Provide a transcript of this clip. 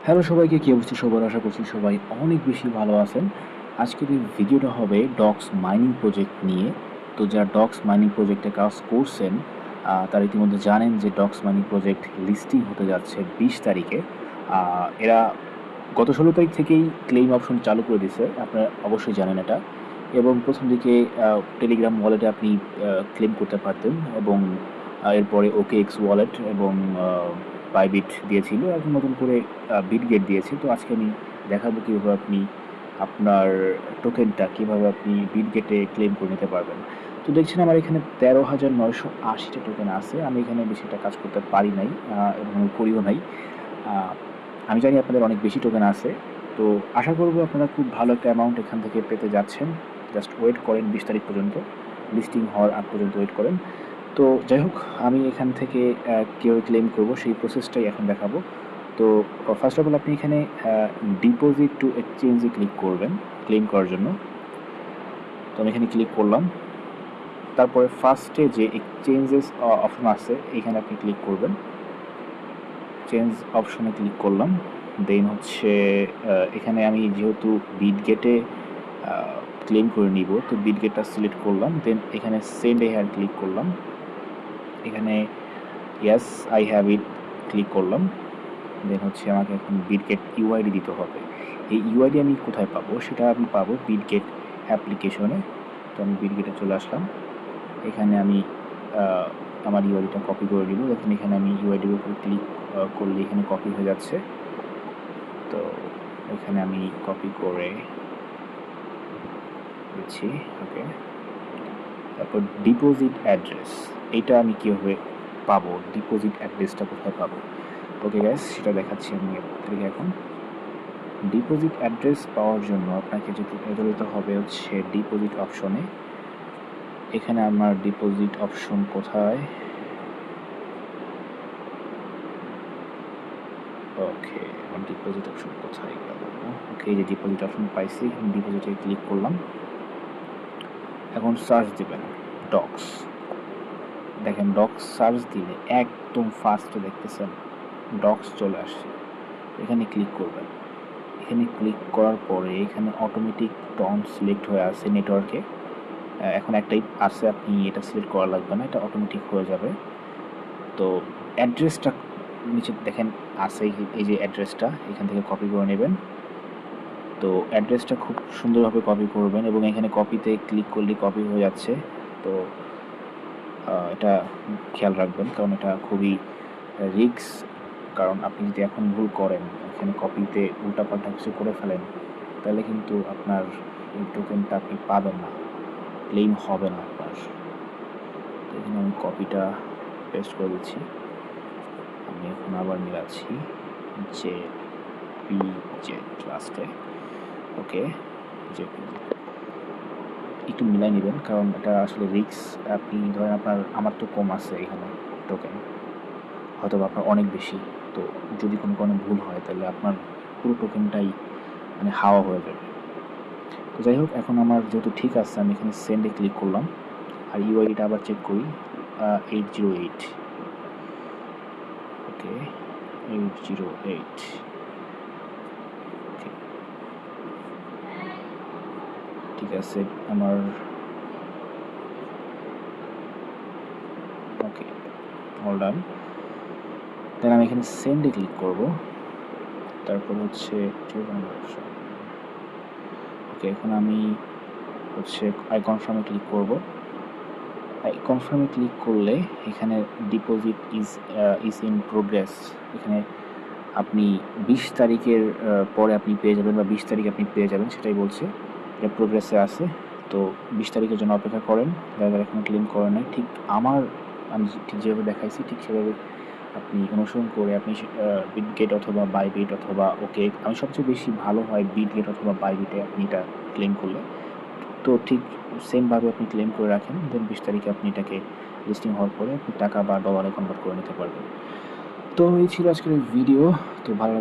Hello সবাইকে, কী অবস্থা সবার? আশা করছি সবাই অনেক বেশি ভালো আছেন। আজকের এই ভিডিওটা হবে ডক্স মাইনিং প্রজেক্ট নিয়ে। তো যারা ডক্স মাইনিং প্রজেক্টে কাজ করছেন তারা ইতিমধ্যে জানেন যে ডক্স মাইনিং প্রজেক্ট লিস্টিং হতে যাচ্ছে 20 তারিখে। এরা গত 16 তারিখ থেকেই ক্লেইম অপশন চালু করে দিয়েছে, আপনারা অবশ্যই জানেন এটা। এবং প্রথম দিকে টেলিগ্রাম ওয়ালেটে আপনি ক্লেম করতে পারতেন, এবং এরপরে OKX ওয়ালেট এবং বাইবিট দিয়েছিল, এখন নতুন করে বিটগেট দিয়েছে। তো আজকে আমি দেখাবো কীভাবে আপনি আপনার টোকেনটা কীভাবে আপনি বিটগেটে ক্লেম করে নিতে পারবেন। তো দেখছেন আমার এখানে 13,980টা টোকেন আছে। আমি এখানে বেশিটা কাজ করতে পারি নাই এবং আমি করিও নাই। আমি জানি আপনাদের অনেক বেশি টোকেন আছে, তো আশা করব আপনারা খুব ভালো একটা অ্যামাউন্ট এখান থেকে পেতে যাচ্ছেন। জাস্ট ওয়েট করেন 20 তারিখ পর্যন্ত, লিস্টিং হওয়ার আগ পর্যন্ত ওয়েট করেন। তো যাই হোক, আমি এখান থেকে কীভাবে ক্লেম করব সেই প্রসেসটাই এখন দেখাবো। তো ফার্স্ট অফ অল আপনি এখানে ডিপোজিট টু এক্সচেঞ্জে ক্লিক করবেন ক্লেম করার জন্য। তো আমি এখানে ক্লিক করলাম। তারপরে ফার্স্টে যে এক্সচেঞ্জেস অপশন আছে এখানে আপনি ক্লিক করবেন। চেঞ্জ অপশনে ক্লিক করলাম। দেন হচ্ছে এখানে আমি যেহেতু বিটগেটে ক্লেম করে নিব, তো বিটগেটটা সিলেক্ট করলাম। দেন এখানে সেন্ড এ হেয়ার ক্লিক করলাম। এখানে yes I have it click করলাম। দেন হচ্ছে আমাকে এখন বিটগেট ইউআইডি দিতে হবে। এই ইউআইডি আমি কোথায় পাবো? সেটা আমি পাবো বিটগেট অ্যাপ্লিকেশনে। তো আমি বিটগেটে চলে আসলাম। এখানে আমি আমার ইউআইডিটা কপি করে দিব। দেখেন এখানে আমি ইউআইডির উপর ক্লিক করলে এখানে কপি হয়ে যাচ্ছে। তো এখানে আমি কপি করে দিচ্ছি। ওকে, তারপর ডিপোজিট অ্যাড্রেস, এটা আমি কীভাবে পাবো? ডিপোজিট অ্যাড্রেসটা কোথায় পাবো? ওকে গাইস, সেটা দেখাচ্ছি আমি আপনাদেরকে এখন। ডিপোজিট অ্যাড্রেস পাওয়ার জন্য আপনাকে যেতে হবে হচ্ছে ডিপোজিট অপশনে। এখানে আমার ডিপোজিট অপশন কোথায়? ওকে, আমার ডিপোজিট অপশন কোথায় গেল? ওকে, এই যে ডিপোজিট অপশন পাইছি, আমি ডিপোজিটে ক্লিক করলাম। এখন সার্চ দেবেন ডক্স। দেখেন ডক্স সার্চ দিলে একদম ফার্স্টে দেখতেছেন ডক্স চলে আসছে। এখানে ক্লিক করবেন। এখানে ক্লিক করার পরে এখানে অটোমেটিক টন সিলেক্ট হয়ে আছে নেটওয়ার্কে। এখন একটাই আছে, আপনি এটা সিলেক্ট করা লাগবে না, এটা অটোমেটিক হয়ে যাবে। তো অ্যাড্রেসটা নিচে দেখেন আছে, এই যে অ্যাড্রেসটা এখান থেকে কপি করে নেবেন। তো অ্যাড্রেসটা খুব সুন্দরভাবে কপি করবেন এবং এখানে কপিতে ক্লিক করলে কপি হয়ে যাচ্ছে। তো এটা খেয়াল রাখবেন, কারণ এটা খুবই রিস্ক। কারণ আপনি যদি এখন ভুল করেন, এখানে কপিতে উল্টাপাল্টা কিছু করে ফেলেন, তাহলে কিন্তু আপনার এই টোকেনটা আপনি পাবেন না, ক্লেম হবে না আপনার। তো এখানে আমি কপিটা পেস্ট করে দিচ্ছি। আমি এখন আবার মিলাচ্ছি যে লাস্টে। ওকে, যে একটু মিলাই নেবেন, কারণ এটা আসলে রিস্ক। আপনি ধরেন আমার তো কম আছে এখানে টোকেন, হয়তো আপনার অনেক বেশি। তো যদি কোনো কারণে ভুল হয় তাহলে আপনার পুরো টোকেনটাই মানে হাওয়া হয়ে যাবে। তো যাই হোক, এখন আমার যেহেতু ঠিক আছে, আমি এখানে সেন্ডে ক্লিক করলাম। আর ইউআইডিটা আবার চেক করি, 808। ওকে, 808। ঠিক আছে আমার। ওকে, অল ডান। দেন আমি এখানে সেন্ডে ক্লিক করব। তারপর হচ্ছে ওকে, এখন আমি হচ্ছে আই কনফার্মে ক্লিক করব। কনফার্মে ক্লিক করলে এখানে ডিপোজিট ইজ ইন প্রোগ্রেস, এখানে আপনি 20 তারিখের পরে আপনি পেয়ে যাবেন, বা 20 তারিখ আপনি পেয়ে যাবেন, সেটাই বলছে। এটা প্রোগ্রেসে আছে। তো 20 তারিখের জন্য অপেক্ষা করেন, যারা এখন ক্লেম করে নাই। ঠিক আমি ঠিক যেভাবে দেখাইছি ঠিক সেভাবে আপনি অনুসরণ করে আপনি বিটগেট অথবা বাইবিট অথবা ওকে, আমি সবচেয়ে বেশি ভালো হয় বিটগেট অথবা বাইবিটে আপনি এটা ক্লেম করলে। তো ঠিক সেমভাবে আপনি ক্লেম করে রাখেন। দেন 20 তারিখে আপনি এটাকে লিস্টিং হওয়ার পরে আপনি টাকা বা ডলারে কনভার্ট করে নিতে পারবেন। তো এই ছিল আজকের ভিডিও। তো ভালো